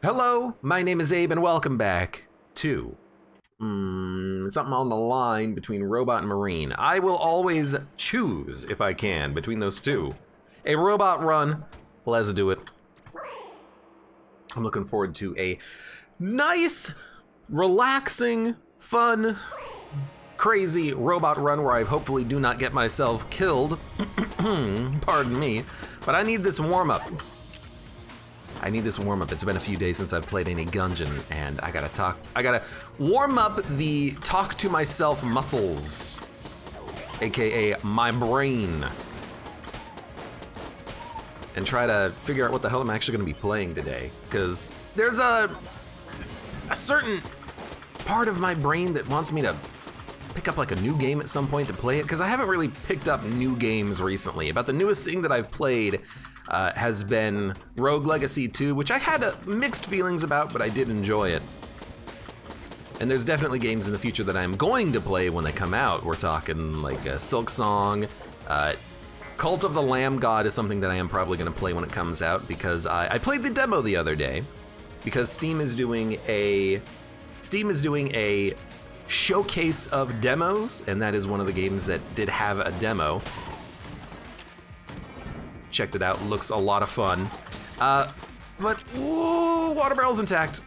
Hello, my name is Abe and welcome back to something on the line between Robot and Marine. I will always choose, if I can, between those two. A robot run, let's do it. I'm looking forward to a nice, relaxing, fun, crazy robot run where I hopefully do not get myself killed. Pardon me, but I need this warm-up. It's been a few days since I've played any Gungeon, and I gotta warm up the talk to myself muscles, AKA my brain, and try to figure out what the hell I'm actually gonna be playing today. Because there's a certain part of my brain that wants me to pick up like a new game at some point to play it, because I haven't really picked up new games recently. About the newest thing that I've played has been Rogue Legacy 2, which I had mixed feelings about, but I did enjoy it. And there's definitely games in the future that I'm going to play when they come out. We're talking like Silk Song, Cult of the Lamb God is something that I am probably gonna play when it comes out, because I played the demo the other day, because Steam is doing a showcase of demos, and that is one of the games that did have a demo. Checked it out, looks a lot of fun. But, whoa, water barrel's intact.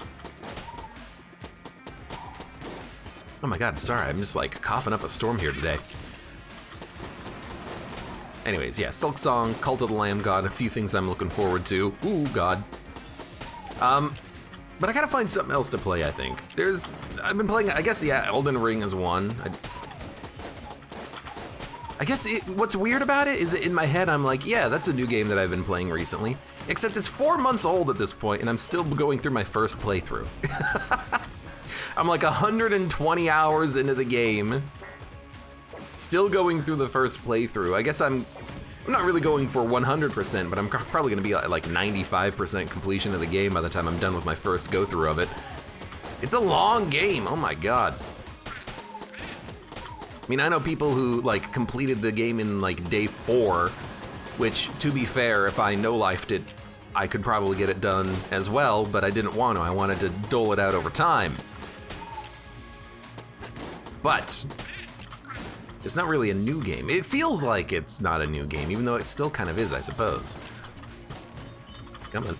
Oh my God, sorry, I'm just like coughing up a storm here today. Anyways, yeah, Silk Song, Cult of the Lamb God, a few things I'm looking forward to. Ooh, God. But I gotta find something else to play, I think. I've been playing, I guess, yeah, Elden Ring is one. I guess what's weird about it is that in my head, I'm like, yeah, that's a new game that I've been playing recently. Except it's 4 months old at this point, and I'm still going through my first playthrough. I'm like 120 hours into the game, still going through the first playthrough. I guess I'm not really going for 100%, but I'm probably gonna be at like 95% completion of the game by the time I'm done with my first go-through of it. It's a long game, oh my God. I mean, I know people who like completed the game in like day 4, which, to be fair, if I no-lifed it, I could probably get it done as well, but I didn't want to. I wanted to dole it out over time. But it's not really a new game. It feels like it's not a new game, even though it still kind of is, I suppose. Come on.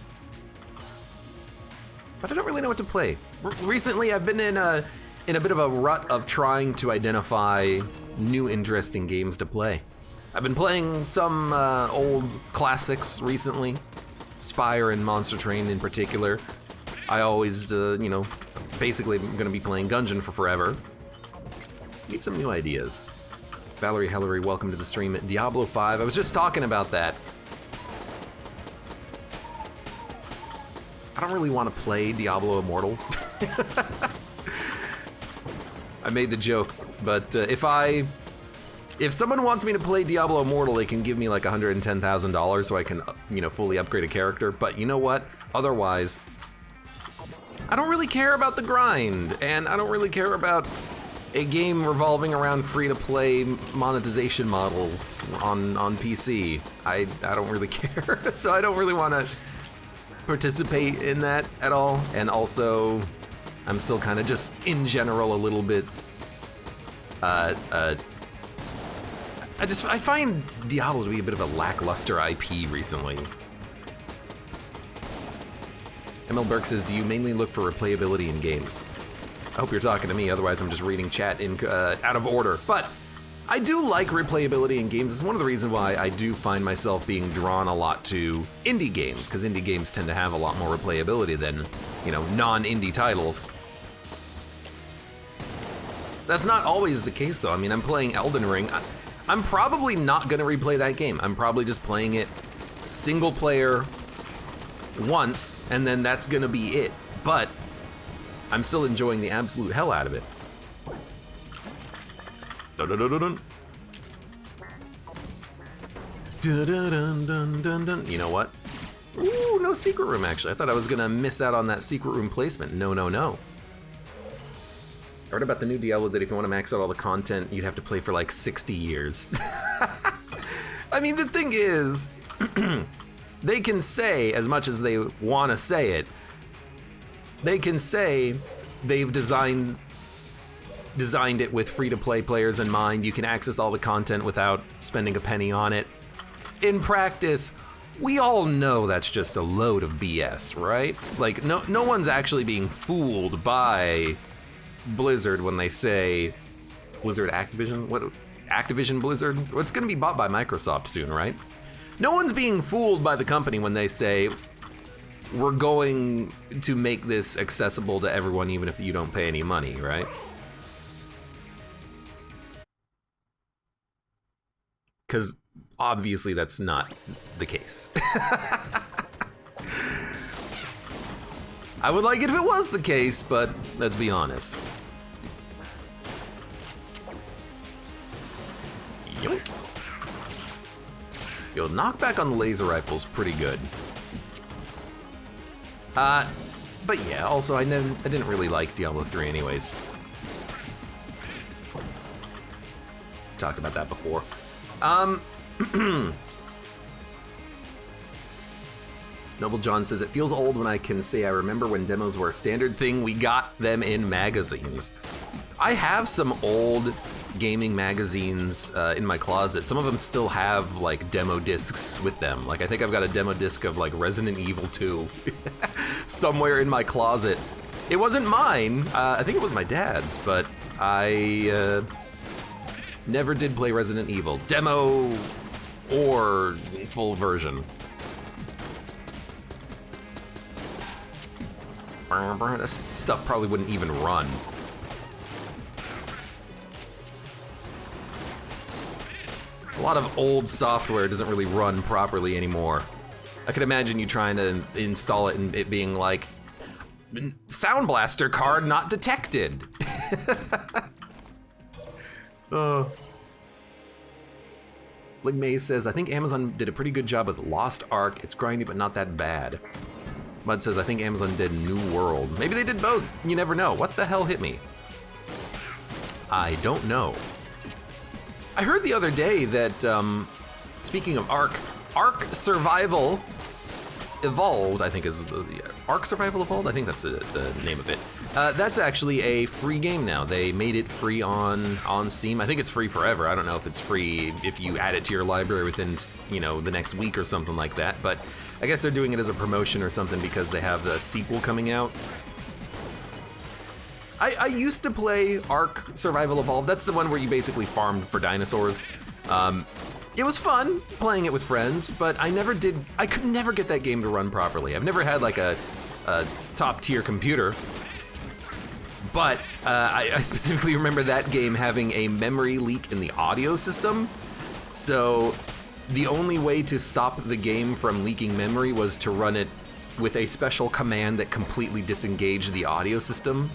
But I don't really know what to play. Recently, I've been in a bit of a rut of trying to identify new interesting games to play. I've been playing some old classics recently, Spire and Monster Train in particular. I always, basically I'm gonna be playing Gungeon for forever. Need some new ideas. Valerie Hellery, welcome to the stream at Diablo 5. I was just talking about that. I don't really want to play Diablo Immortal. I made the joke, but if someone wants me to play Diablo Immortal, they can give me like $110,000 so I can, fully upgrade a character. But you know what? Otherwise, I don't really care about the grind, and I don't really care about a game revolving around free-to-play monetization models on PC. I don't really care, so I don't really want to participate in that at all. And also, I'm still kind of just, in general, a little bit, I find Diablo to be a bit of a lackluster IP recently. ML Burke says, do you mainly look for replayability in games? I hope you're talking to me, otherwise I'm just reading chat out of order. But I do like replayability in games. It's one of the reasons why I do find myself being drawn a lot to indie games, because indie games tend to have a lot more replayability than, non-indie titles. That's not always the case though. I mean, I'm playing Elden Ring. I'm probably not gonna replay that game. I'm probably just playing it single player once, and then that's gonna be it. But I'm still enjoying the absolute hell out of it. Dun, dun, dun, dun, dun. Dun, dun, dun, dun, dun, dun. You know what? Ooh, no secret room actually. I thought I was gonna miss out on that secret room placement. No, no, no. I heard about the new Diablo that if you want to max out all the content, you'd have to play for like 60 years. I mean, the thing is, they can say as much as they want to say it, they can say they've designed it with free-to-play players in mind. You can access all the content without spending a penny on it. In practice, we all know that's just a load of BS, right? Like, no one's actually being fooled by Blizzard when they say Blizzard Activision? What? Activision Blizzard? It's gonna be bought by Microsoft soon, right? No one's being fooled by the company when they say, we're going to make this accessible to everyone even if you don't pay any money, right? Because obviously that's not the case. I would like it if it was the case, but let's be honest. Yoink. Yo, knockback on the laser rifle's pretty good. But yeah, also I didn't really like Diablo 3 anyways. Talked about that before. Noble John says, it feels old when I can say I remember when demos were a standard thing. We got them in magazines. I have some old gaming magazines in my closet. Some of them still have like demo discs with them. Like I think I've got a demo disc of like Resident Evil 2 somewhere in my closet. It wasn't mine. I think it was my dad's, but I never did play Resident Evil. Demo or full version. This stuff probably wouldn't even run. A lot of old software doesn't really run properly anymore. I could imagine you trying to install it and it being like, Sound Blaster card not detected. Lig Maze says, I think Amazon did a pretty good job with Lost Ark. It's grindy, but not that bad. Mud says, I think Amazon did New World. Maybe they did both. You never know. What the hell hit me? I don't know. I heard the other day that, speaking of Ark Survival Evolved, I think is the Ark Survival Evolved? I think that's the name of it. That's actually a free game now. They made it free on Steam. I think it's free forever. I don't know if it's free if you add it to your library within, you know, the next week or something like that, but I guess they're doing it as a promotion or something because they have the sequel coming out. I used to play Ark Survival Evolved. That's the one where you basically farmed for dinosaurs. It was fun playing it with friends, but I could never get that game to run properly. I've never had like a top tier computer, but I specifically remember that game having a memory leak in the audio system. So the only way to stop the game from leaking memory was to run it with a special command that completely disengaged the audio system.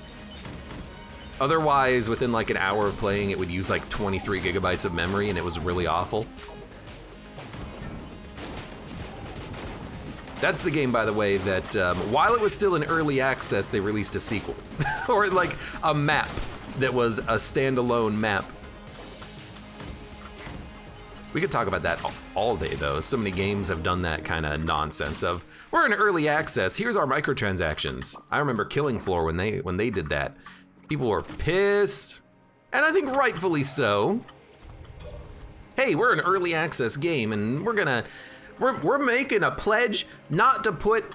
Otherwise, within like an hour of playing, it would use like 23 gigabytes of memory and it was really awful. That's the game, by the way, that while it was still in early access, they released a sequel. Or like a map that was a standalone map. We could talk about that all day, though. So many games have done that kind of nonsense of, we're in early access, here's our microtransactions. I remember Killing Floor when they did that. People were pissed, and I think rightfully so. Hey, we're an early access game, and we're making a pledge not to put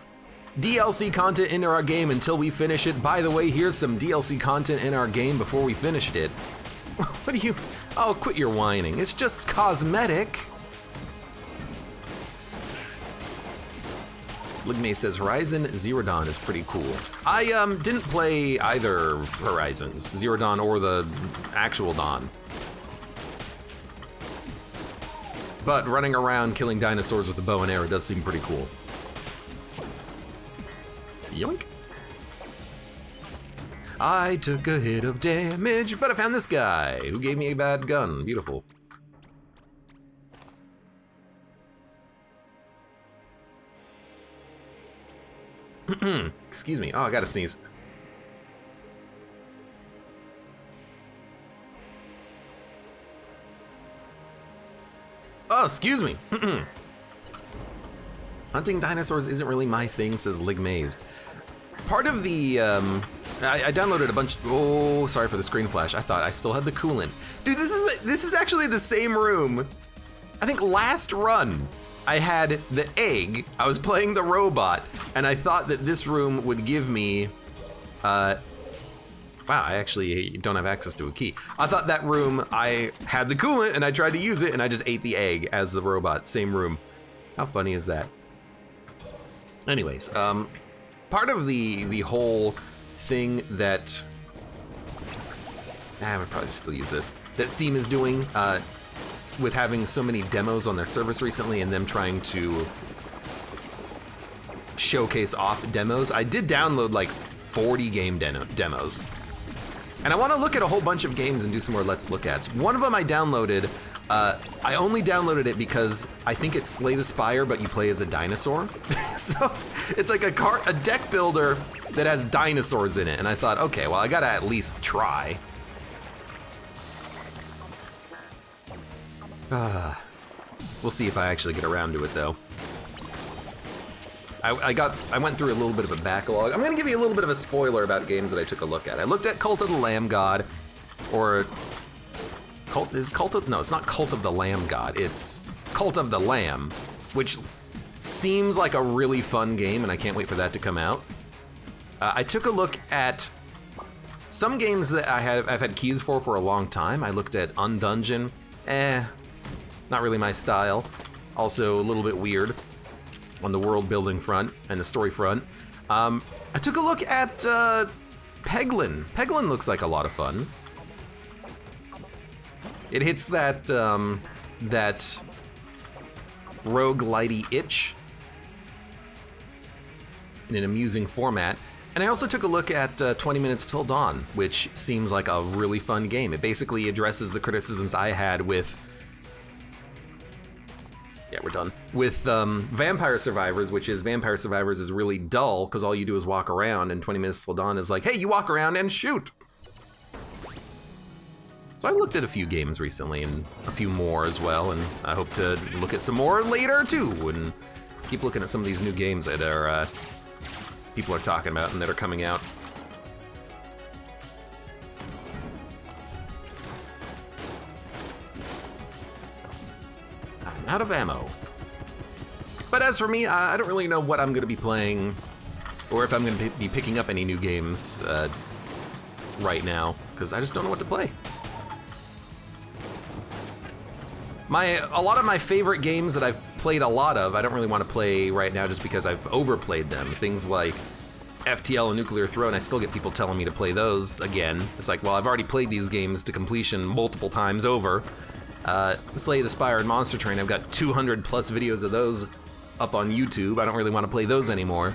DLC content into our game until we finish it. By the way, here's some DLC content in our game before we finished it. What do you, oh, quit your whining. It's just cosmetic. Ligme says Horizon Zero Dawn is pretty cool. I didn't play either Horizons, Zero Dawn or the actual Dawn. But running around killing dinosaurs with a bow and arrow does seem pretty cool. Yoink. I took a hit of damage, but I found this guy who gave me a bad gun. Beautiful. Excuse me. Oh, I gotta sneeze. Oh, excuse me. Hunting dinosaurs isn't really my thing, says Ligmazed. part of the, I downloaded a bunch, oh, sorry for the screen flash. I thought I still had the coolant. Dude, this is actually the same room. I think last run, I had the egg, I was playing the robot, and I thought that this room would give me, wow, I actually don't have access to a key. I thought that room, I had the coolant and I tried to use it and I just ate the egg as the robot, same room. How funny is that? Anyways, part of the whole thing that, I would probably still use this, that Steam is doing, with having so many demos on their service recently and them trying to showcase off demos. I did download like 40 game demos. And I want to look at a whole bunch of games and do some more Let's Look Ats. One of them I downloaded, I only downloaded it because I think it's Slay the Spire, but you play as a dinosaur. So it's like a deck builder that has dinosaurs in it. And I thought, okay, well, I gotta at least try. We'll see if I actually get around to it though. I went through a little bit of a backlog. I'm gonna give you a little bit of a spoiler about games that I took a look at. I looked at Cult of the Lamb God, or no, it's not Cult of the Lamb God, it's Cult of the Lamb, which seems like a really fun game and I can't wait for that to come out. I took a look at some games that I've had keys for a long time. I looked at Undungeon, not really my style. Also a little bit weird on the world building front and the story front. I took a look at Peglin. Peglin looks like a lot of fun. It hits that that roguelite-y itch in an amusing format. And I also took a look at 20 Minutes Till Dawn, which seems like a really fun game. It basically addresses the criticisms I had with, yeah, we're done, with Vampire Survivors, which is Vampire Survivors is really dull because all you do is walk around, and 20 Minutes Till Dawn is like, hey, you walk around and shoot. So I looked at a few games recently and a few more as well, and I hope to look at some more later too, and keep looking at some of these new games that are people are talking about and that are coming out. I'm out of ammo. But as for me, I don't really know what I'm gonna be playing or if I'm gonna be picking up any new games right now, because I just don't know what to play. A lot of my favorite games that I've played a lot of, I don't really want to play right now just because I've overplayed them. Things like FTL and Nuclear Throne, I still get people telling me to play those again. It's like, well, I've already played these games to completion multiple times over. Slay the Spire and Monster Train, I've got 200 plus videos of those up on YouTube. I don't really want to play those anymore.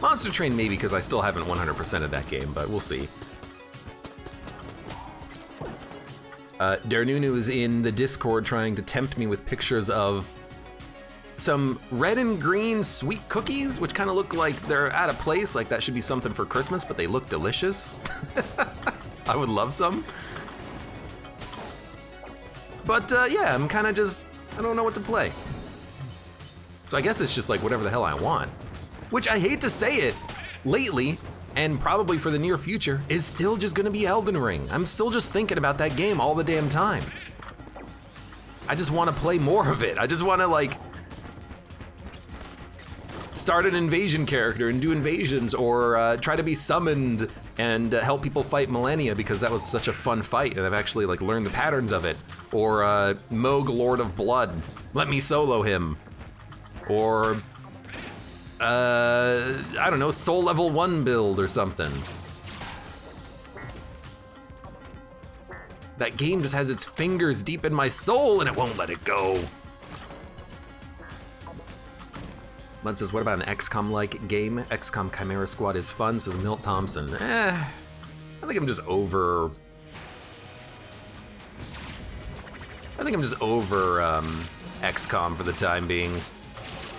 Monster Train maybe because I still haven't 100%ed that game, but we'll see. Darnunu is in the Discord trying to tempt me with pictures of some red and green sweet cookies, which kind of look like they're out of place, like that should be something for Christmas, but they look delicious. I would love some. But yeah, I'm kind of just, I don't know what to play. So I guess it's just like whatever the hell I want. Which I hate to say it, lately, and probably for the near future, is still just gonna be Elden Ring. I'm still just thinking about that game all the damn time. I just wanna play more of it. I just wanna like, start an invasion character and do invasions, or try to be summoned and help people fight Millennia because that was such a fun fight and I've actually like learned the patterns of it. Or Moog, Lord of Blood, let me solo him. Or I don't know, Soul Level 1 build or something. That game just has its fingers deep in my soul and it won't let it go. Mud says, what about an XCOM-like game? XCOM Chimera Squad is fun, says Milt Thompson. I think I'm just over... XCOM for the time being.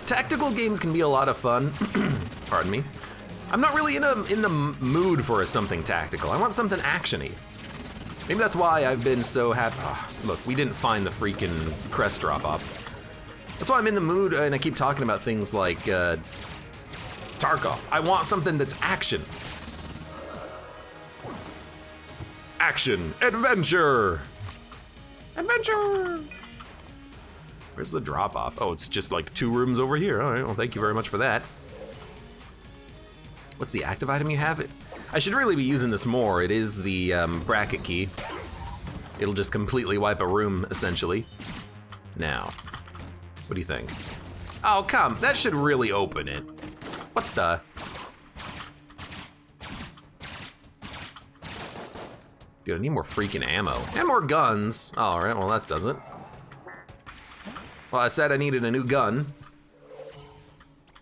Tactical games can be a lot of fun. Pardon me. I'm not really in the mood for something tactical. I want something actiony. Maybe that's why I've been so happy. Oh, look, we didn't find the freaking crest drop-off. That's why I'm in the mood, and I keep talking about things like Tarkov. I want something that's action. Action, adventure. Adventure. Where's the drop off? Oh, it's just like 2 rooms over here. All right, well, thank you very much for that. What's the active item you have? I should really be using this more. It is the bracket key. It'll just completely wipe a room, essentially. Now, what do you think? Oh, come, that should really open it. What the? Dude, I need more freaking ammo. And more guns. All right, well, that does it. Well, I said I needed a new gun.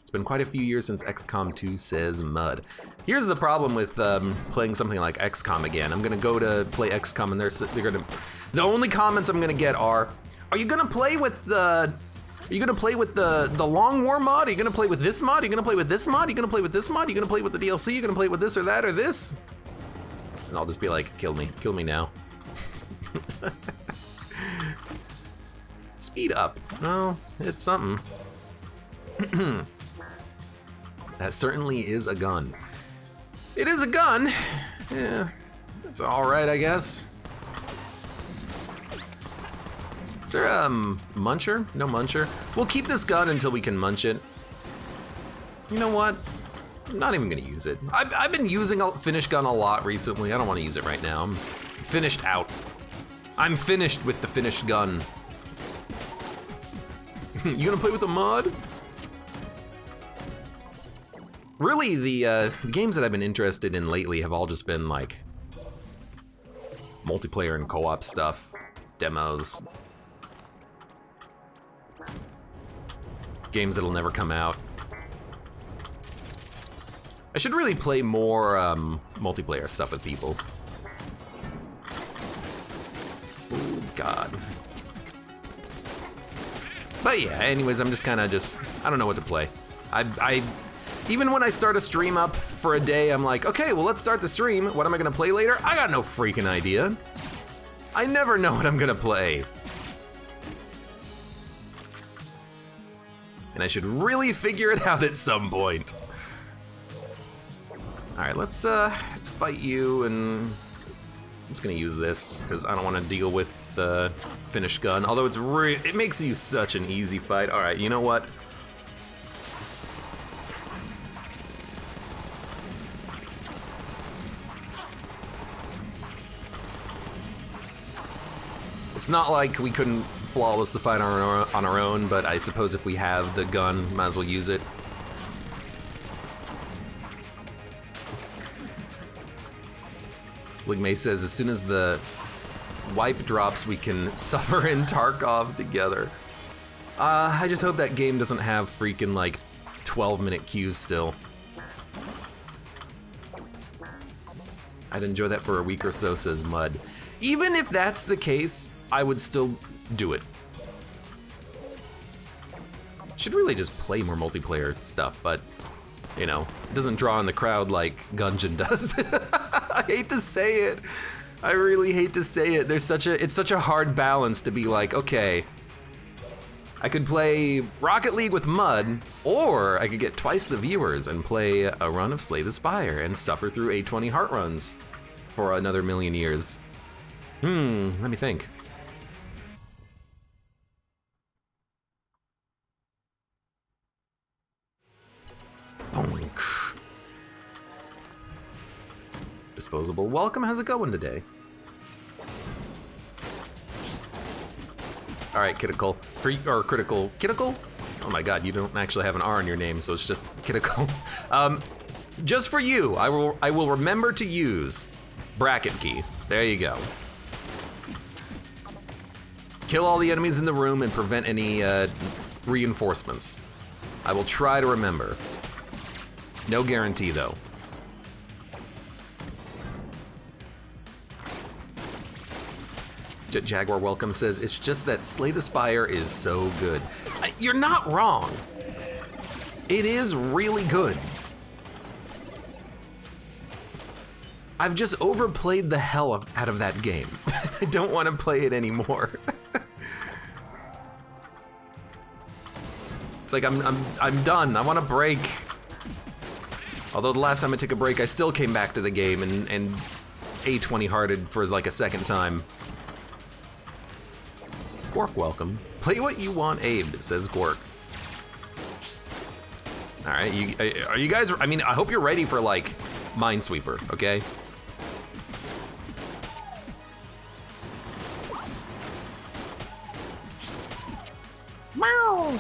It's been quite a few years since XCOM 2, says Mud. Here's the problem with playing something like XCOM again. I'm gonna go to play XCOM and they're gonna, the only comments I'm gonna get are you gonna play with the, the long war mod? Are you gonna play with this mod? Are you gonna play with this mod? Are you gonna play with this mod? Are you gonna play with the DLC? Are you gonna play with this or that or this? And I'll just be like, kill me now. Speed up. No, it's something. That certainly is a gun. It is a gun. Yeah, it's all right, I guess. Is there a muncher? No muncher. We'll keep this gun until we can munch it. You know what? I'm not even gonna use it. I've been using a finished gun a lot recently. I don't want to use it right now. I'm finished out. I'm finished with the finished gun. You gonna play with the mod? Really, the games that I've been interested in lately have all just been like multiplayer and co-op stuff, demos, games that'll never come out. I should really play more multiplayer stuff with people. Oh God. But yeah, anyways, I'm just kind of I don't know what to play. I even when I start a stream up for a day, I'm like, okay, well, let's start the stream. What am I gonna play later? I got no freaking idea. I never know what I'm gonna play. And I should really figure it out at some point. All right, let's fight you, and I'm just gonna use this because I don't want to deal with finished gun. Although it makes you such an easy fight. All right, you know what? It's not like we couldn't flawless the fight on our own, but I suppose if we have the gun, might as well use it. Ligmay says, as soon as the wipe drops, we can suffer in Tarkov together. I just hope that game doesn't have freaking like 12-minute queues still. I'd enjoy that for a week or so, says Mud. Even if that's the case, I would still do it. Should really just play more multiplayer stuff, but you know, it doesn't draw in the crowd like Gungeon does. I hate to say it. I really hate to say it. It's such a hard balance to be like, okay, I could play Rocket League with Mud, or I could get twice the viewers and play a run of Slay the Spire and suffer through 820 heart runs for another million years. Let me think. Disposable. Welcome, how's it going today? All right, critical. Critical? Oh my God, you don't actually have an R in your name, so it's just critical. Just for you, I will remember to use bracket key. There you go. Kill all the enemies in the room and prevent any reinforcements. I will try to remember. No guarantee though. Jaguar Welcome says, it's just that Slay the Spire is so good. You're not wrong. It is really good. I've just overplayed the hell out of that game. I don't want to play it anymore. It's like I'm done. I want to break. Although the last time I took a break, I still came back to the game and A20-hearted for like a second time. Gork, welcome. Play what you want, Abe, says Gork. All right, are you guys, I mean, I hope you're ready for like Minesweeper, okay? Meow.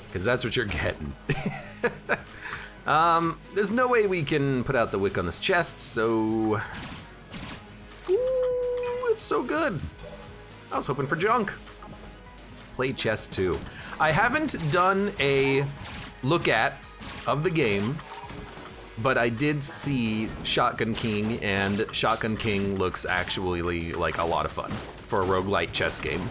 Because that's what you're getting. There's no way we can put out the wick on this chest, so... Ooh, it's so good. I was hoping for junk. Play chest 2. I haven't done a look at of the game, but I did see Shotgun King, and Shotgun King looks actually like a lot of fun for a roguelite chess game.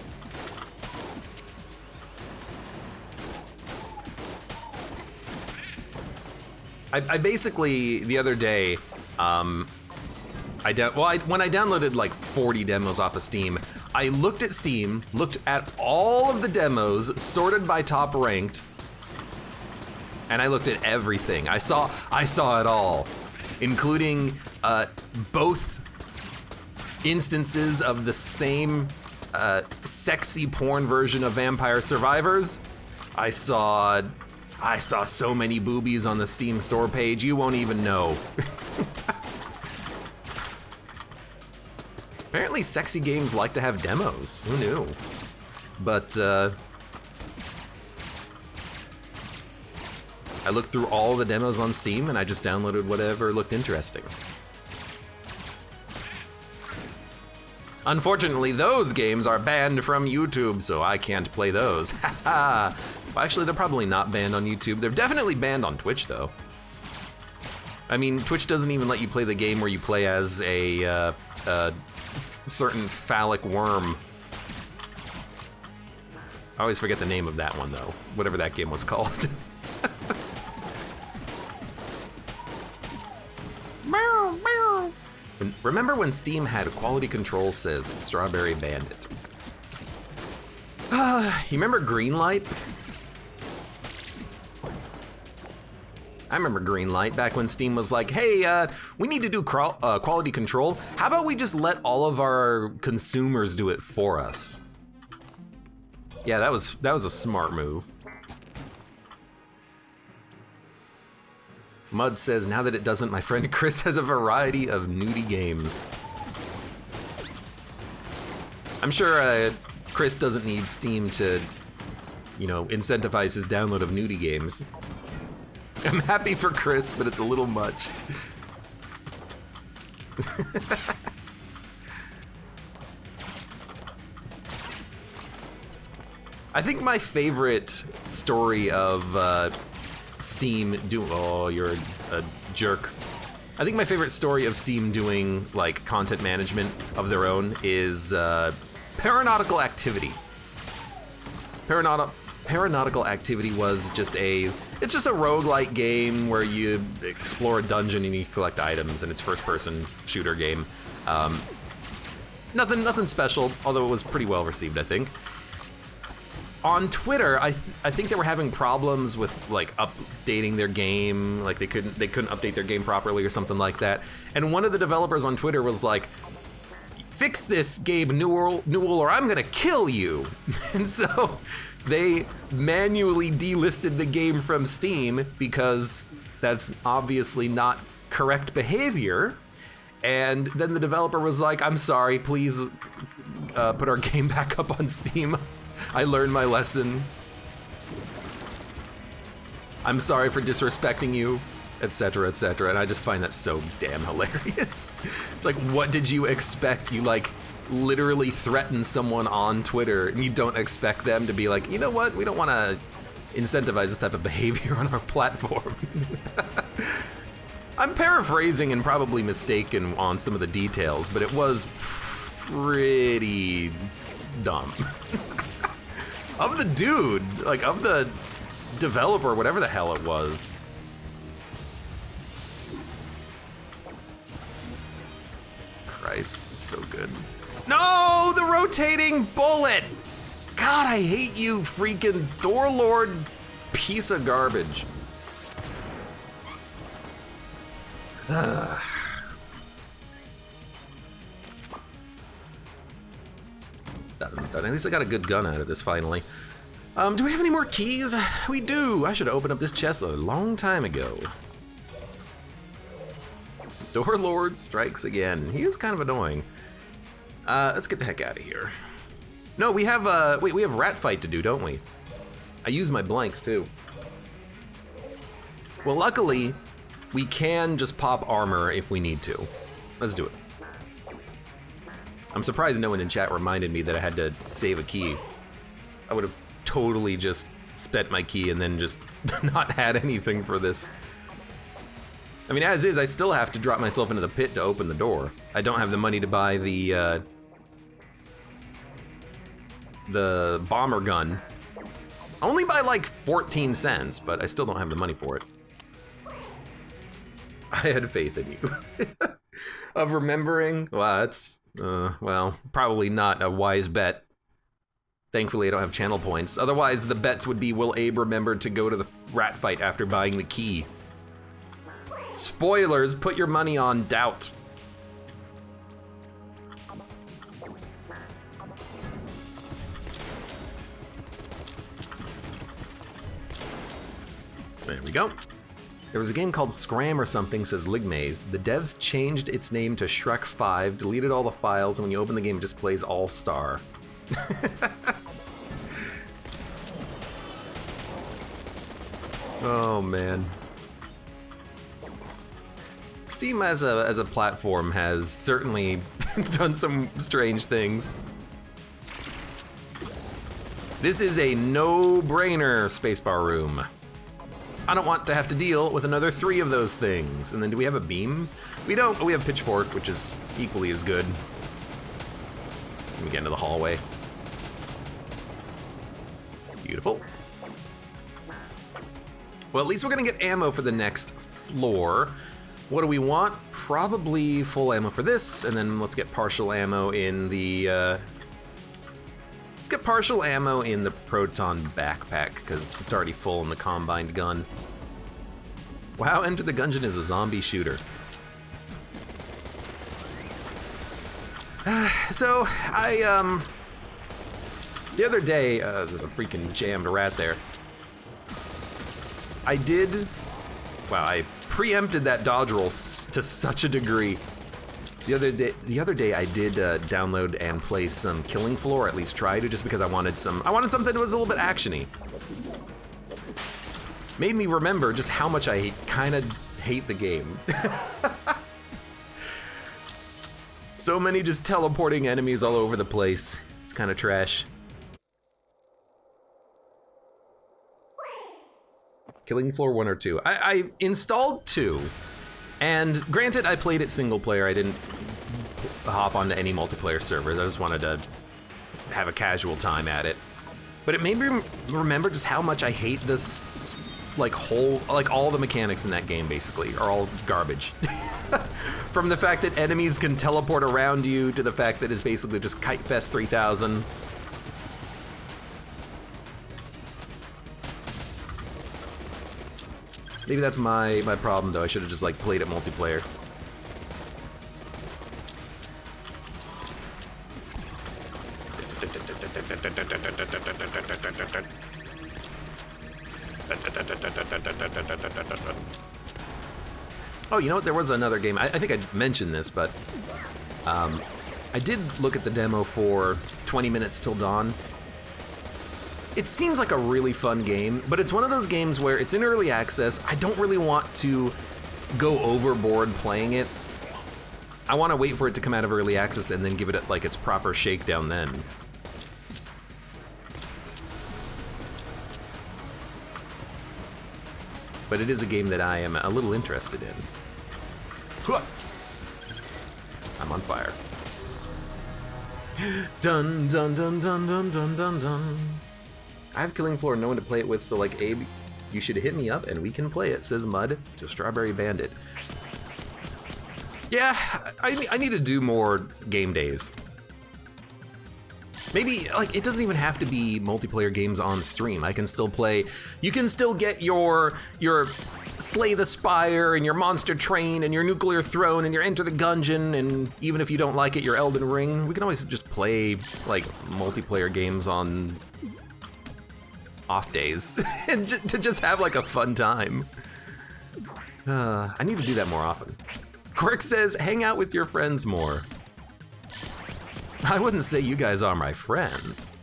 I basically, the other day, when I downloaded like 40 demos off of Steam, I looked at Steam, looked at all of the demos, sorted by top ranked, and I looked at everything. I saw it all, including both instances of the same sexy porn version of Vampire Survivors. I saw so many boobies on the Steam store page, you won't even know. Apparently sexy games like to have demos, who knew? But I looked through all the demos on Steam and I just downloaded whatever looked interesting. Unfortunately, those games are banned from YouTube, so I can't play those. Haha. Well, actually, they're probably not banned on YouTube. They're definitely banned on Twitch, though. I mean, Twitch doesn't even let you play the game where you play as a certain phallic worm. I always forget the name of that one, though. Whatever that game was called. Remember when Steam had quality control, says Strawberry Bandit. You remember Greenlight? I remember Greenlight back when Steam was like, hey, we need to do quality control. How about we just let all of our consumers do it for us? Yeah, that was a smart move. Mud says, now that it doesn't, my friend Chris has a variety of nudie games. I'm sure Chris doesn't need Steam to, you know, incentivize his download of nudie games. I'm happy for Chris, but it's a little much. I think my favorite story of Steam oh, you're a jerk. I think my favorite story of Steam doing like content management of their own is Paranautical Activity. Paranautical Activity was it's just a roguelike game where you explore a dungeon and you collect items, and it's first-person shooter game. Nothing special, although it was pretty well received, I think. On Twitter, I think they were having problems with like updating their game, like they couldn't update their game properly or something like that. And one of the developers on Twitter was like, "Fix this, Gabe Newell, or I'm gonna kill you." And so they manually delisted the game from Steam because that's obviously not correct behavior. And then the developer was like, "I'm sorry, please put our game back up on Steam. I learned my lesson. I'm sorry for disrespecting you," etc., etc. And I just find that so damn hilarious. It's like, what did you expect? You like literally threaten someone on Twitter and you don't expect them to be like, you know what? We don't want to incentivize this type of behavior on our platform. I'm paraphrasing and probably mistaken on some of the details, but it was pretty dumb. Of the dude, like of the developer, whatever the hell it was. Christ, it's so good. No, the rotating bullet! God, I hate you, freaking Door Lord piece of garbage. Ugh. At least I got a good gun out of this finally. Do we have any more keys? We do. I should have opened up this chest a long time ago. Door Lord strikes again. He is kind of annoying. Let's get the heck out of here. No, we have wait, we have rat fight to do, don't we? I use my blanks too. Well, luckily, we can just pop armor if we need to. Let's do it. I'm surprised no one in chat reminded me that I had to save a key. I would have totally just spent my key and then just not had anything for this. I mean, as is, I still have to drop myself into the pit to open the door. I don't have the money to buy the bomber gun. Only by like 14 cents, but I still don't have the money for it. I had faith in you. Of remembering, wow, that's, well, probably not a wise bet. Thankfully, I don't have channel points. Otherwise, the bets would be, will Abe remember to go to the rat fight after buying the key? Spoilers, put your money on doubt. There we go. There was a game called Scram or something, says Ligmaze. The devs changed its name to Shrek 5, deleted all the files, and when you open the game, it just plays All-Star. Oh, man. Steam as a platform has certainly done some strange things. This is a no-brainer spacebar room. I don't want to have to deal with another 3 of those things. And then do we have a beam? We don't, but we have pitchfork, which is equally as good. Let me get into the hallway. Beautiful. Well, at least we're gonna get ammo for the next floor. What do we want? Probably full ammo for this, and then let's get partial ammo in the, let's get partial ammo in the Proton backpack, because it's already full in the combined gun. Wow, Enter the Gungeon is a zombie shooter. So, the other day, there's a freaking jammed rat there. I preempted that dodge roll to such a degree. The other day I did download and play some Killing Floor, at least try to, just because I wanted something that was a little bit actiony. Made me remember just how much I kind of hate the game. So many just teleporting enemies all over the place. It's kind of trash. Killing Floor 1 or 2. I installed 2, and granted, I played it single player. I didn't hop onto any multiplayer servers. I just wanted to have a casual time at it. But it made me remember just how much I hate this, like all the mechanics in that game basically are all garbage. From the fact that enemies can teleport around you to the fact that it's basically just Kite Fest 3000. Maybe that's my problem though. I should have just like played it multiplayer. Oh, you know what? There was another game. I think I mentioned this, but I did look at the demo for 20 Minutes Till Dawn. It seems like a really fun game, but it's one of those games where it's in early access. I don't really want to go overboard playing it. I want to wait for it to come out of early access and then give it like its proper shakedown then. But it is a game that I am a little interested in. I'm on fire. Dun dun dun dun dun dun dun dun. I have Killing Floor, no one to play it with, so like, Abe, you should hit me up and we can play it, says Mud to Strawberry Bandit. Yeah, I need to do more game days. Maybe, like, it doesn't even have to be multiplayer games on stream. I can still play, you can still get your Slay the Spire and your Monster Train and your Nuclear Throne and your Enter the Gungeon, and even if you don't like it, your Elden Ring. We can always just play, like, multiplayer games on off days and to just have, like, a fun time. I need to do that more often. Quirk says, hang out with your friends more. I wouldn't say you guys are my friends.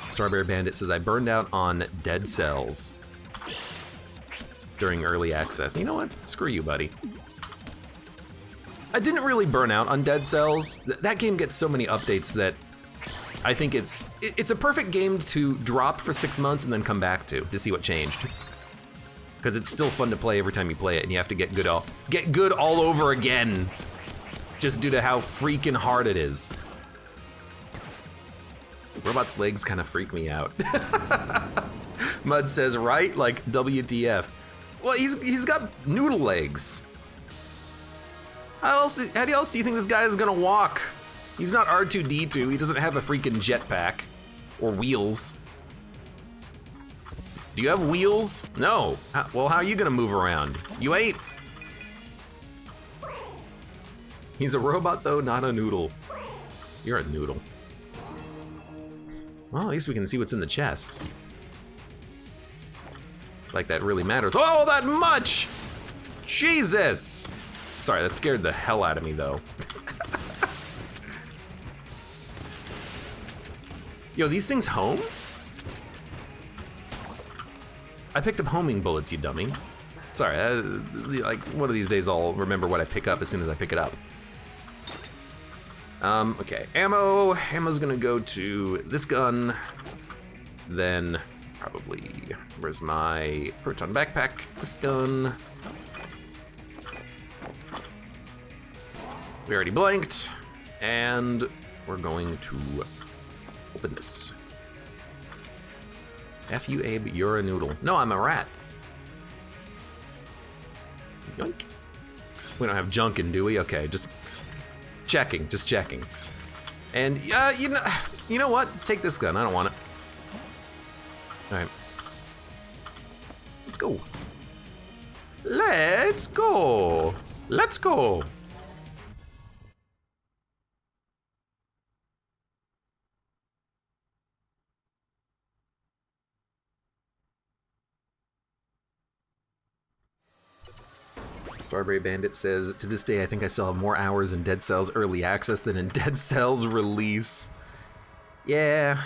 Strawberry Bandit says, I burned out on Dead Cells during early access. You know what? Screw you, buddy. I didn't really burn out on Dead Cells. That game gets so many updates that I think it's a perfect game to drop for 6 months and then come back to see what changed. Because it's still fun to play every time you play it, and you have to get good all over again, just due to how freaking hard it is. Robot's legs kind of freak me out. Mud says, right? Like WTF. Well, he's got noodle legs. How else do you think this guy is gonna walk? He's not R2-D2, he doesn't have a freaking jetpack or wheels. Do you have wheels? No. Well, how are you gonna move around? You ain't. He's a robot though, not a noodle. You're a noodle. Well, at least we can see what's in the chests. Like that really matters. Oh, that much! Jesus! Sorry, that scared the hell out of me though. Yo, these things home? I picked up homing bullets, you dummy. Sorry, like one of these days I'll remember what I pick up as soon as I pick it up. Okay, ammo. Ammo's gonna go to this gun. Then probably, where's my proton backpack? This gun. We already blanked, and we're going to open this. F you, Abe, you're a noodle. No, I'm a rat. Yoink. We don't have junkin', do we? Okay, just checking. And you know what? Take this gun, I don't want it. All right. Let's go. Let's go. Let's go. Strawberry Bandit says, to this day, I think I still have more hours in Dead Cells early access than in Dead Cells release. Yeah,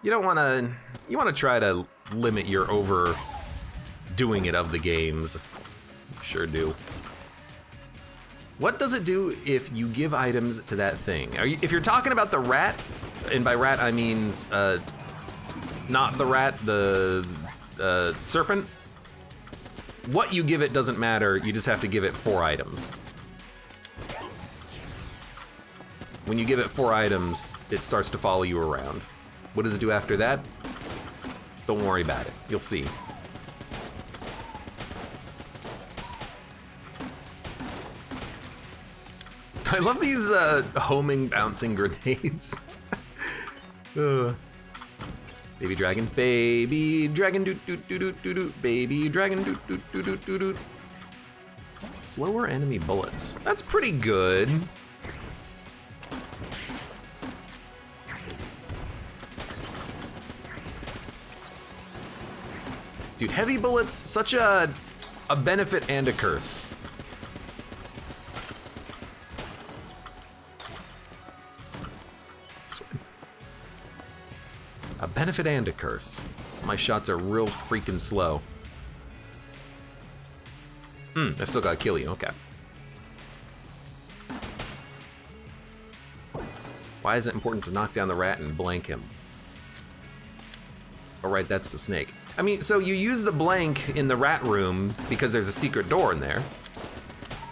you want to try to limit your overdoing it of the games. Sure do. What does it do if you give items to that thing? If you're talking about the rat, and by rat I mean not the rat, the serpent, what you give it doesn't matter, you just have to give it 4 items. When you give it 4 items, it starts to follow you around. What does it do after that? Don't worry about it, you'll see. I love these homing bouncing grenades. Baby dragon, doot doot doot doot doot, baby dragon, doot doot doot doot doot doot. Slower enemy bullets. That's pretty good. Dude, heavy bullets, such a benefit and a curse. A benefit and a curse. My shots are real freaking slow. I still gotta kill you, okay. Why is it important to knock down the rat and blank him? Oh right, that's the snake. I mean, so you use the blank in the rat room because there's a secret door in there.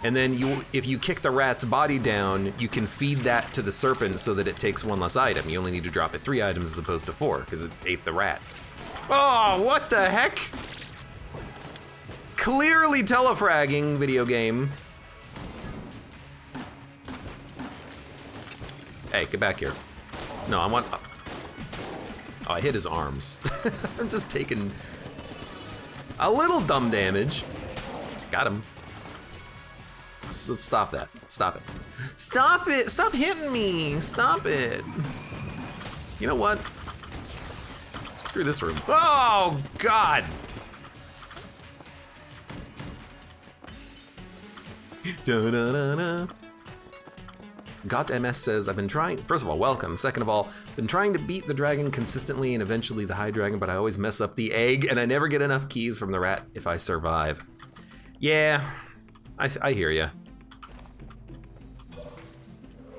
And then if you kick the rat's body down, you can feed that to the serpent so that it takes 1 less item. You only need to drop it 3 items as opposed to 4, because it ate the rat. Oh, what the heck? Clearly telefragging video game. Hey, get back here. No, I want... Oh, I hit his arms. I'm just taking a little dumb damage. Got him. Let's stop that. Stop it. Stop it! Stop hitting me! Stop it! You know what? Screw this room. Oh, God! Da-da-da-da. Got MS says, I've been trying, first of all, welcome. Second of all, been trying to beat the dragon consistently and eventually the high dragon, but I always mess up the egg and I never get enough keys from the rat if I survive. Yeah, I hear ya.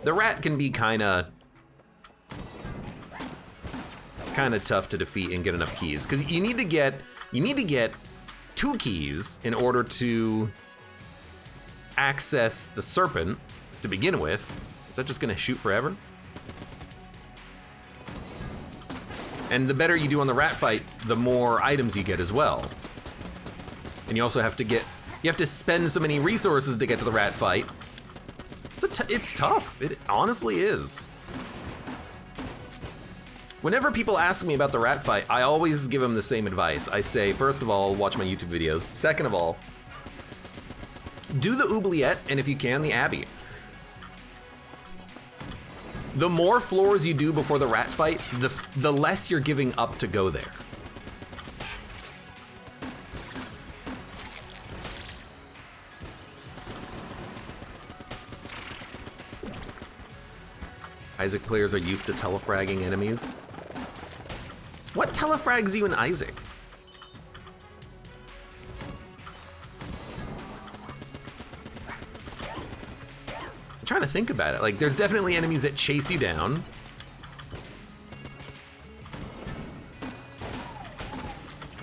The rat can be kinda tough to defeat and get enough keys, because you need to get 2 keys in order to access the serpent to begin with. Is that just gonna shoot forever? And the better you do on the rat fight, the more items you get as well. And you also have to spend so many resources to get to the rat fight. It's tough, it honestly is. Whenever people ask me about the rat fight, I always give them the same advice. I say, first of all, watch my YouTube videos. Second of all, do the oubliette, and if you can, the Abbey. The more floors you do before the rat fight, the less you're giving up to go there. Isaac players are used to telefragging enemies. What telefrags you in Isaac? I'm trying to think about it. Like, there's definitely enemies that chase you down.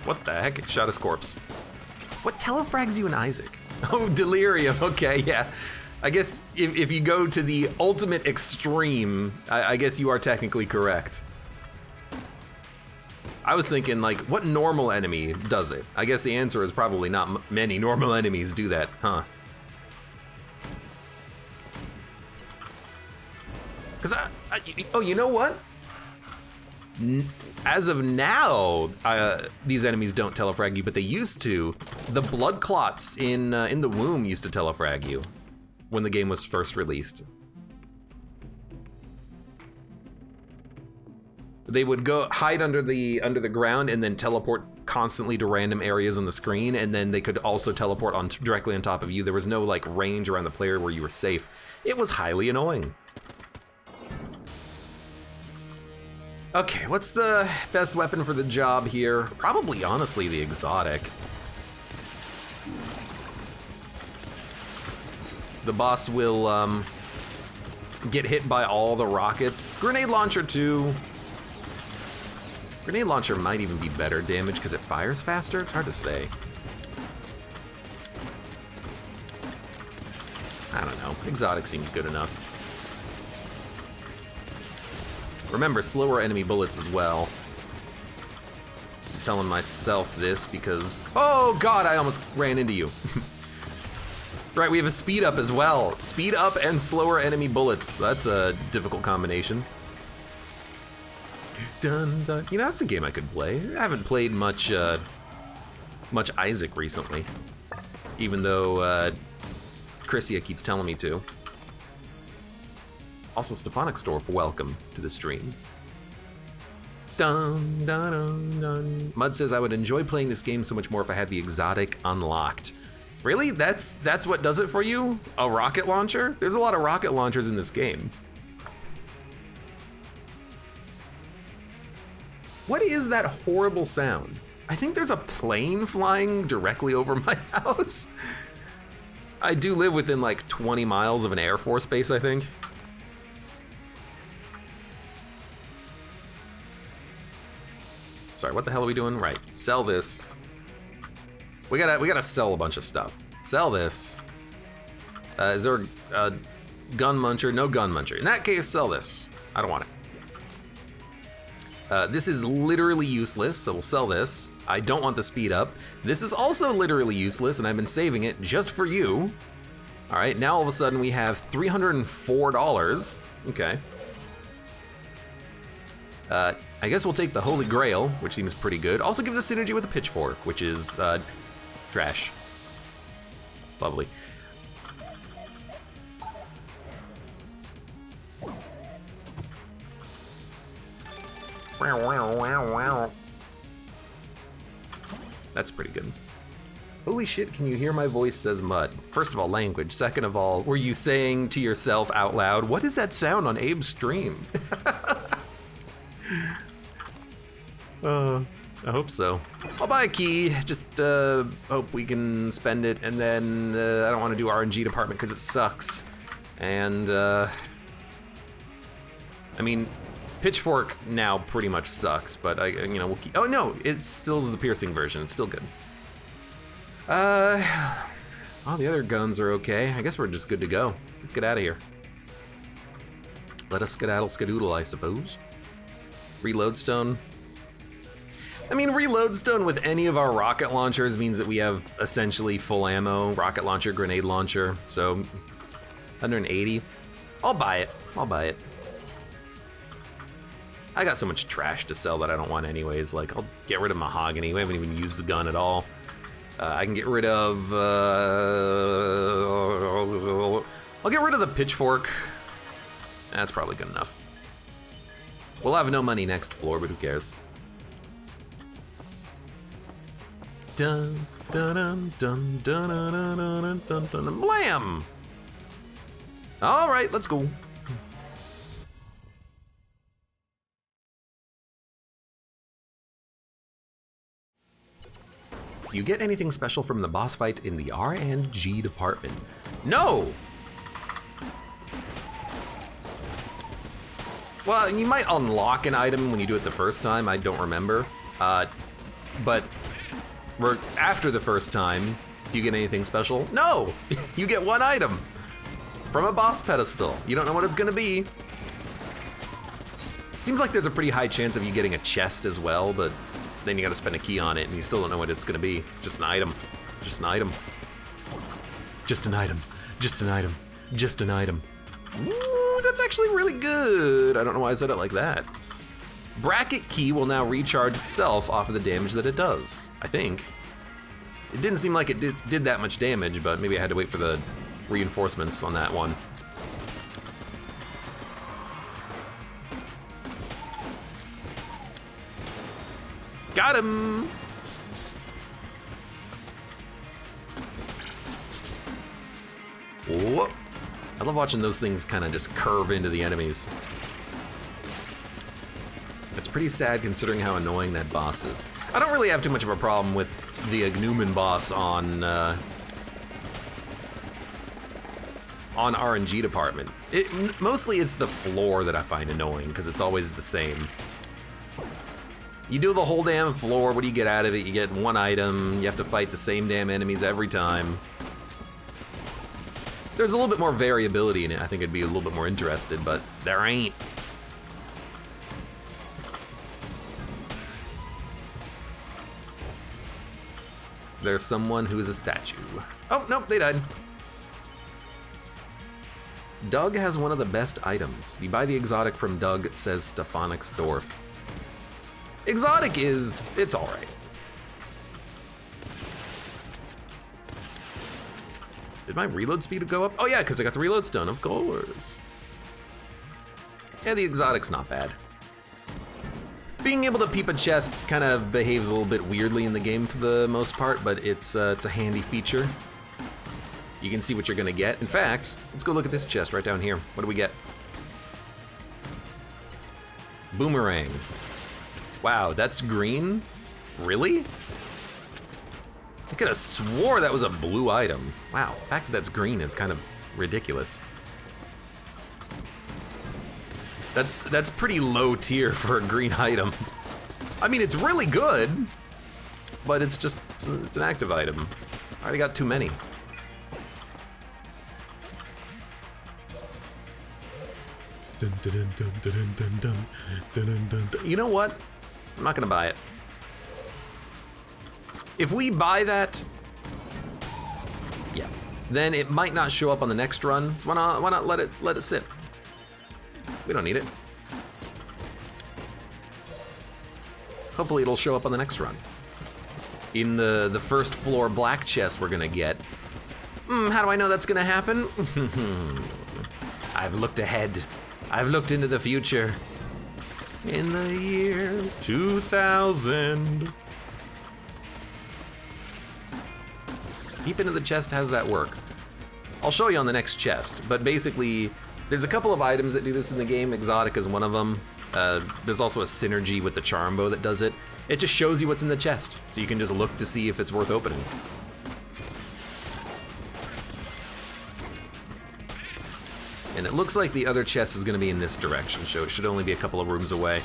What the heck? It shot his corpse. What telefrags you in Isaac? Oh, delirium. Okay, yeah. I guess if you go to the ultimate extreme, I guess you are technically correct. I was thinking, like, what normal enemy does it? I guess the answer is probably not many normal enemies do that, huh? Because oh, you know what? As of now, these enemies don't telefrag you, but they used to. The blood clots in the womb used to telefrag you when the game was first released. They would go hide under the ground and then teleport constantly to random areas on the screen, and then they could also teleport directly on top of you. There was no like range around the player where you were safe. It was highly annoying. Okay, what's the best weapon for the job here? Probably, honestly, the exotic. The boss will get hit by all the rockets. Grenade launcher too. Grenade launcher might even be better damage because it fires faster. It's hard to say. I don't know. Exotic seems good enough. Remember, slower enemy bullets as well. I'm telling myself this because... Oh God, I almost ran into you. Right, we have a speed up as well. Speed up and slower enemy bullets. That's a difficult combination. Dun, dun. You know, that's a game I could play. I haven't played much Isaac recently, even though Chrissia keeps telling me to. Also, Stefanik Storf, welcome to the stream. Dun, dun, dun, dun. Mud says, I would enjoy playing this game so much more if I had the exotic unlocked. Really? That's what does it for you? A rocket launcher? There's a lot of rocket launchers in this game. What is that horrible sound? I think there's a plane flying directly over my house. I do live within like 20 miles of an Air Force base, I think. Sorry, what the hell are we doing? Right, sell this. We gotta sell a bunch of stuff. Sell this. Is there a gun muncher? No gun muncher. In that case, sell this. I don't want it. This is literally useless, so we'll sell this. I don't want the speed up. This is also literally useless, and I've been saving it just for you. All right, now all of a sudden we have $304. Okay. I guess we'll take the Holy Grail, which seems pretty good. Also gives us synergy with the Pitchfork, which is trash. Lovely. That's pretty good. Holy shit, can you hear my voice, says Mud. First of all, language. Second of all, were you saying to yourself out loud, what does that sound on Abe's stream? I hope so. I'll buy a key, just hope we can spend it, and then I don't want to do RNG department because it sucks. And I mean, Pitchfork now pretty much sucks, but we'll keep. Oh no, it still is the piercing version. It's still good. All the other guns are okay. I guess we're just good to go. Let's get out of here. Let us skedaddle skedoodle, I suppose. Reload stone. I mean, reload stone with any of our rocket launchers means that we have essentially full ammo, rocket launcher, grenade launcher. So 180. I'll buy it. I'll buy it. I got so much trash to sell that I don't want anyways. Like, I'll get rid of mahogany. We haven't even used the gun at all. I can get rid of... I'll get rid of the pitchfork. That's probably good enough. We'll have no money next floor, but who cares? Dun dun dun dun dun dun dun dun dun. Blam! All right, let's go. Do you get anything special from the boss fight in the RNG department? No! Well, you might unlock an item when you do it the first time, I don't remember. But after the first time, do you get anything special? No! You get one item from a boss pedestal. You don't know what it's gonna be. Seems like there's a pretty high chance of you getting a chest as well, but then you gotta spend a key on it and you still don't know what it's gonna be. Just an item. Just an item. Just an item. Just an item. Just an item. Ooh, that's actually really good. I don't know why I said it like that. Bracket key will now recharge itself off of the damage that it does, I think. It didn't seem like it did that much damage, but maybe I had to wait for the reinforcements on that one. Got him! Whoop. I love watching those things kind of just curve into the enemies. It's pretty sad considering how annoying that boss is. I don't really have too much of a problem with the Agnumen boss on RNG department. Mostly it's the floor that I find annoying because it's always the same. You do the whole damn floor, what do you get out of it? You get one item, you have to fight the same damn enemies every time. There's a little bit more variability in it. I think I'd be a little bit more interested, but there ain't. There's someone who is a statue. Oh, nope, they died. Doug has one of the best items. You buy the exotic from Doug, says Stefanix Dorf. Exotic it's all right. Did my reload speed go up? Oh yeah, because I got the reload stone, of course. Yeah, the exotic's not bad. Being able to peep a chest kind of behaves a little bit weirdly in the game for the most part, but it's a handy feature. You can see what you're gonna get. In fact, let's go look at this chest right down here. What do we get? Boomerang. Wow, that's green? Really? I could have swore that was a blue item. Wow, the fact that that's green is kind of ridiculous. That's pretty low tier for a green item. I mean, it's really good, but it's an active item. I already got too many. You know what? I'm not gonna buy it. If we buy that, yeah, then it might not show up on the next run. So why not let it sit? We don't need it. Hopefully it'll show up on the next run. In the first floor black chest we're gonna get. How do I know that's gonna happen? I've looked ahead. I've looked into the future. In the year 2000. Deep into the chest, how does that work? I'll show you on the next chest, but basically, there's a couple of items that do this in the game. Exotic is one of them. There's also a synergy with the charm bow that does it. It just shows you what's in the chest, so you can just look to see if it's worth opening. And it looks like the other chest is gonna be in this direction, so it should only be a couple of rooms away.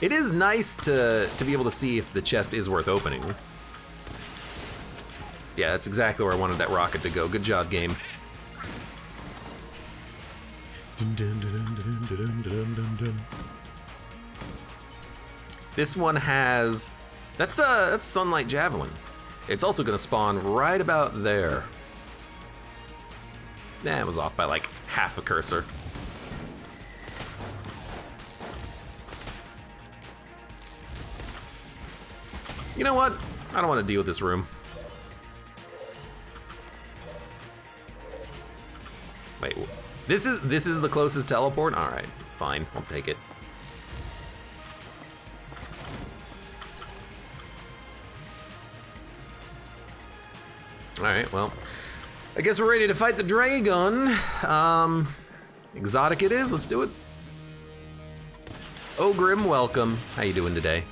It is nice to be able to see if the chest is worth opening. Yeah, that's exactly where I wanted that rocket to go. Good job, game. This one has... That's Sunlight Javelin. It's also gonna spawn right about there. Nah, it was off by like half a cursor. You know what? I don't want to deal with this room. Wait, this is the closest teleport? All right, fine, I'll take it. All right, well, I guess we're ready to fight the dragon. Exotic it is, let's do it. Ogrim, welcome. How you doing today?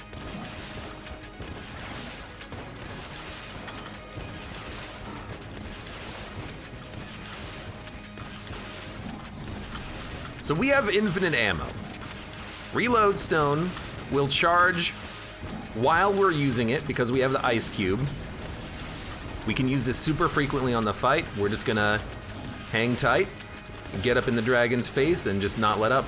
So we have infinite ammo. Reload stone will charge while we're using it because we have the ice cube. We can use this super frequently on the fight. We're just gonna hang tight, get up in the dragon's face, and just not let up.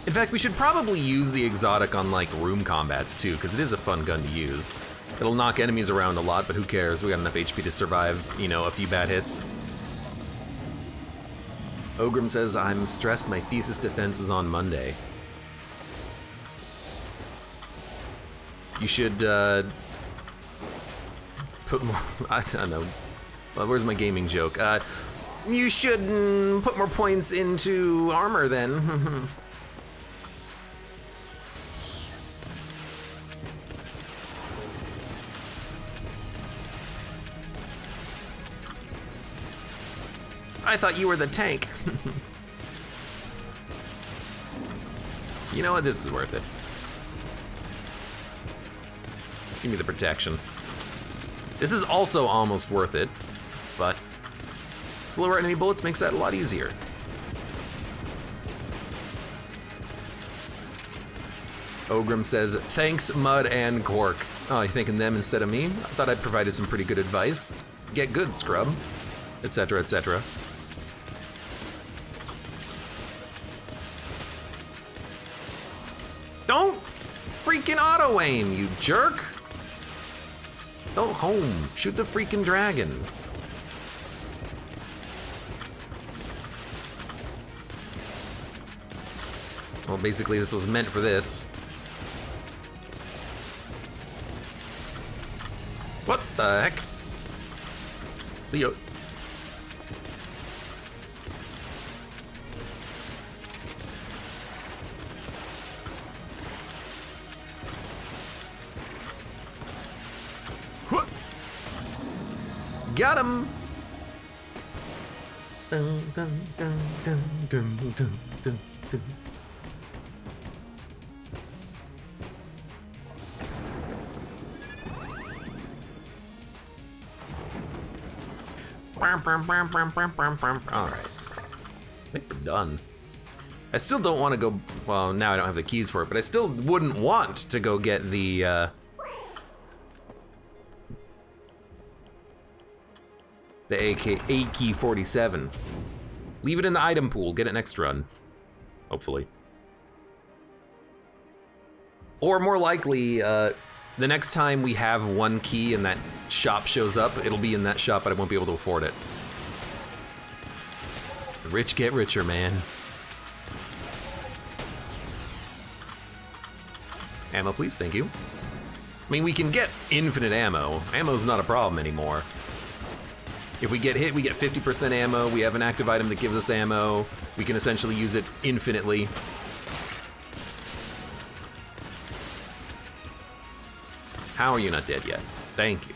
In fact, we should probably use the exotic on like room combats too, because it is a fun gun to use. It'll knock enemies around a lot, but who cares? We got enough HP to survive, you know, a few bad hits. Ogrim says, I'm stressed, my thesis defense is on Monday. You should, put more, I don't know. Well, where's my gaming joke? You should put more points into armor then. I thought you were the tank. You know what? This is worth it. Give me the protection. This is also almost worth it, but slower enemy bullets makes that a lot easier. Ogrim says, thanks, Mud and Cork. Oh, you thinking them instead of me? I thought I'd provided some pretty good advice. Get good, scrub. Etc., etc. Don't freaking auto-aim, you jerk! Don't home, shoot the freaking dragon. Well, basically this was meant for this. What the heck? See ya. Got him! Dun, dun, dun, dun, dun, dun, dun, dun. Alright. I think we're done. I still don't want to go, well, now I don't have the keys for it, but I still wouldn't want to go get the AK-47. Leave it in the item pool, get it next run. Hopefully. Or more likely, the The next time we have one key and that shop shows up, it'll be in that shop, but I won't be able to afford it. The rich get richer, man. Ammo, please, thank you. I mean, we can get infinite ammo. Ammo's not a problem anymore. If we get hit, we get 50% ammo. We have an active item that gives us ammo. We can essentially use it infinitely. How are you not dead yet? Thank you.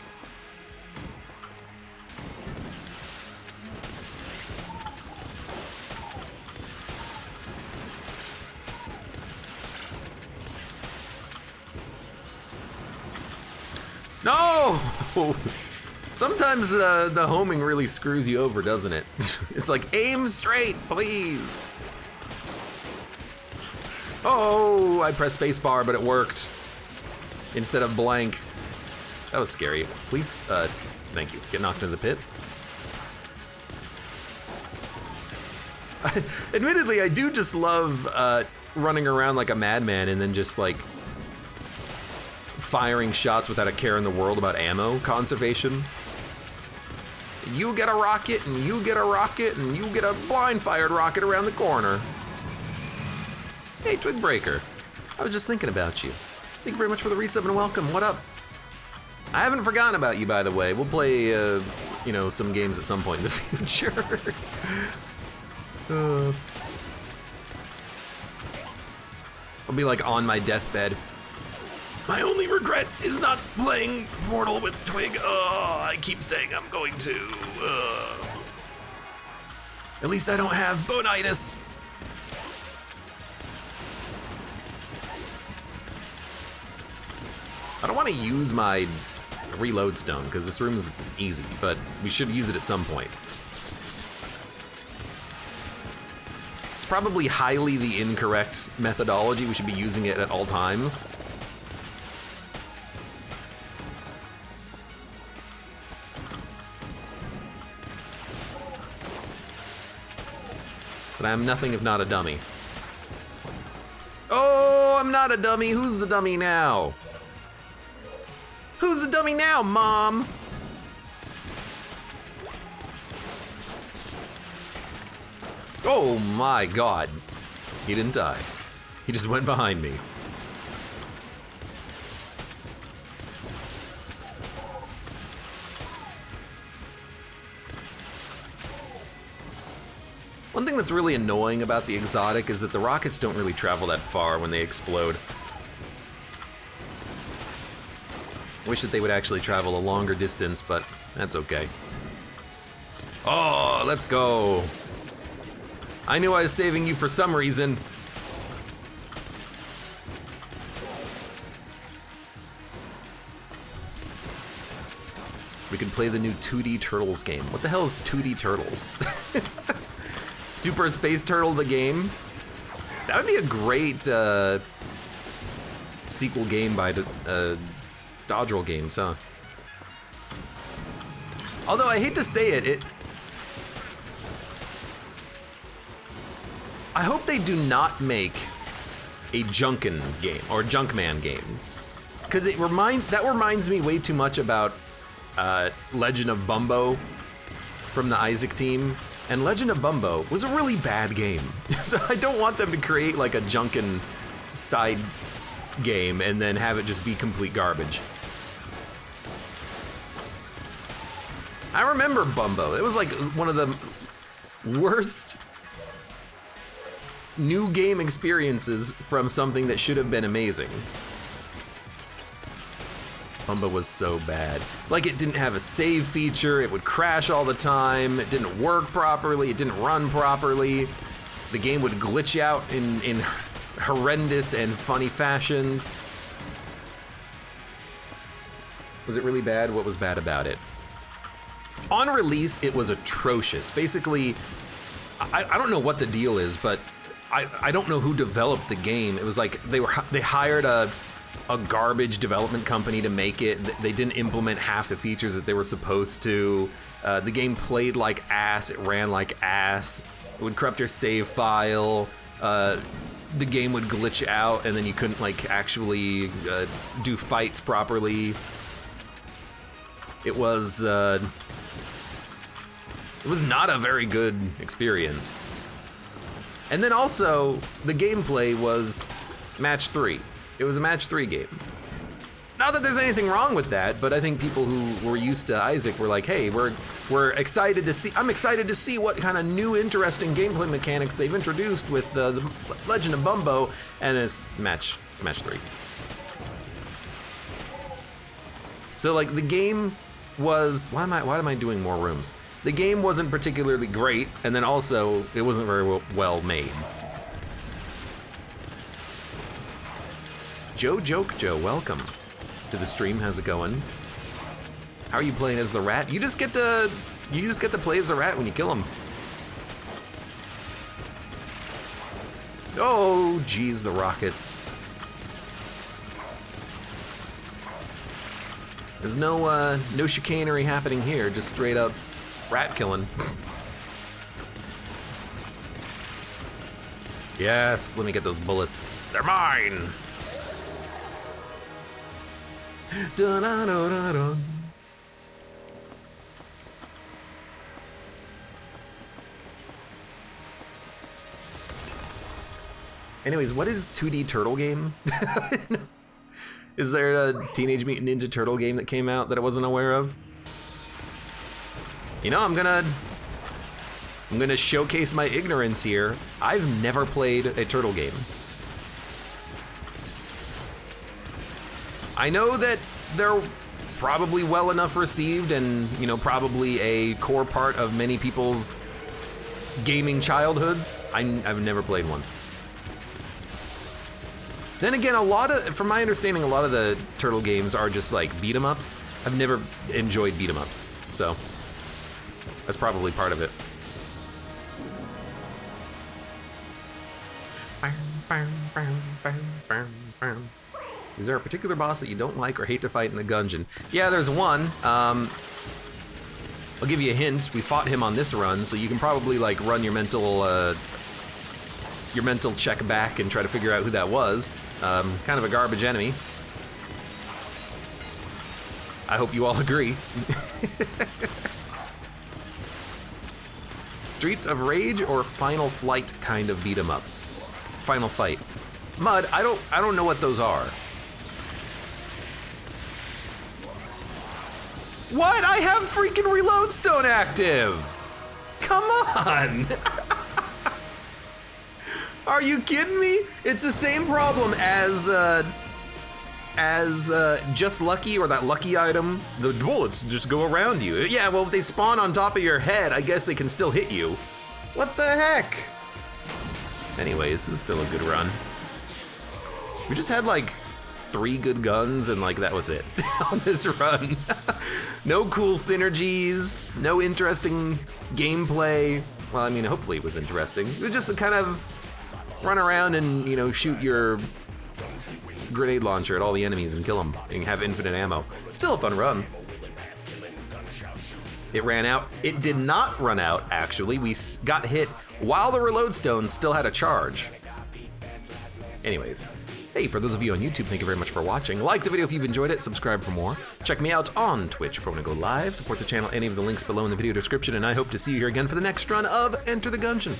No! Sometimes the homing really screws you over, doesn't it? It's like, aim straight, please. Oh, I pressed spacebar, but it worked. Instead of blank. That was scary. Please, thank you. Get knocked into the pit. Admittedly, I do just love running around like a madman and then just like firing shots without a care in the world about ammo conservation. You get a rocket, and you get a rocket, and you get a blind-fired rocket around the corner. Hey, Twig Breaker. I was just thinking about you. Thank you very much for the resub and welcome. What up? I haven't forgotten about you, by the way. We'll play, you know, some games at some point in the future. I'll be like on my deathbed. My only regret is not playing Portal with Twig. Oh, I keep saying I'm going to. At least I don't have bonitis. I don't want to use my reload stone because this room's easy, but we should use it at some point. It's probably highly the incorrect methodology. We should be using it at all times. But I'm nothing if not a dummy. Oh, I'm not a dummy. Who's the dummy now? Who's the dummy now, Mom? Oh my God. He didn't die. He just went behind me. One thing that's really annoying about the exotic is that the rockets don't really travel that far when they explode. Wish that they would actually travel a longer distance, but that's okay. Oh, let's go. I knew I was saving you for some reason. We can play the new 2D Turtles game. What the hell is 2D Turtles? Super Space Turtle the game? That would be a great sequel game by Dodgerel Games, huh? Although I hate to say it, I hope they do not make a Junkin game or Junkman game, because that reminds me way too much about Legend of Bumbo from the Isaac team. And Legend of Bumbo was a really bad game. So I don't want them to create like a Junkin side game and then have it just be complete garbage. I remember Bumbo. It was like one of the worst new game experiences from something that should have been amazing. Bumbo was so bad. Like, it didn't have a save feature, it would crash all the time, it didn't work properly, it didn't run properly, the game would glitch out in horrendous and funny fashions. Was it really bad? What was bad about it? On release, it was atrocious. Basically, I don't know what the deal is, but I don't know who developed the game. It was like they hired a garbage development company to make it. They didn't implement half the features that they were supposed to. The game played like ass, it ran like ass, it would corrupt your save file. the game would glitch out and then you couldn't like actually do fights properly. It was not a very good experience. And then also the gameplay was match 3. It was a match 3 game. Not that there's anything wrong with that, but I think people who were used to Isaac were like, hey, we're excited to see, I'm excited to see what kind of new interesting gameplay mechanics they've introduced with the Legend of Bumbo, and it's match 3. So like the game was, why am I doing more rooms? The game wasn't particularly great, and then also it wasn't very well made. Joe Joke Joe, welcome to the stream. How's it going? How are you playing as the rat? You just get to play as the rat when you kill him. Oh, geez, the rockets. There's no chicanery happening here. Just straight up rat killing. Yes, let me get those bullets. They're mine. Dun, dun, dun, dun, dun. Anyways, what is 2D turtle game? Is there a Teenage Mutant Ninja Turtle game that came out that I wasn't aware of? You know, I'm gonna showcase my ignorance here. I've never played a turtle game. I know that they're probably well enough received and, you know, probably a core part of many people's gaming childhoods. I've never played one. Then again, from my understanding, a lot of the turtle games are just like beat 'em ups. I've never enjoyed beat 'em ups, so that's probably part of it. Is there a particular boss that you don't like or hate to fight in the Gungeon? Yeah, there's one. I'll give you a hint. We fought him on this run, so you can probably like run your mental check back and try to figure out who that was. Kind of a garbage enemy. I hope you all agree. Streets of Rage or Final Flight kind of beat 'em up? Final Fight. Mud, I don't know what those are. What? I have freaking Reload Stone active! Come on! Are you kidding me? It's the same problem as Just Lucky or that Lucky item. The bullets just go around you. Yeah, well, if they spawn on top of your head, I guess they can still hit you. What the heck? Anyways, this is still a good run. We just had like 3 good guns and like that was it on this run. No cool synergies, no interesting gameplay. Well, I mean, hopefully it was interesting. It was just a kind of run around and, you know, shoot your grenade launcher at all the enemies and kill them and have infinite ammo. Still a fun run. It ran out. It did not run out, actually. We got hit while the reload stone still had a charge. Anyways, hey, for those of you on YouTube, thank you very much for watching. Like the video if you've enjoyed it, subscribe for more. Check me out on Twitch if I want to go live. Support the channel, any of the links below in the video description, and I hope to see you here again for the next run of Enter the Gungeon.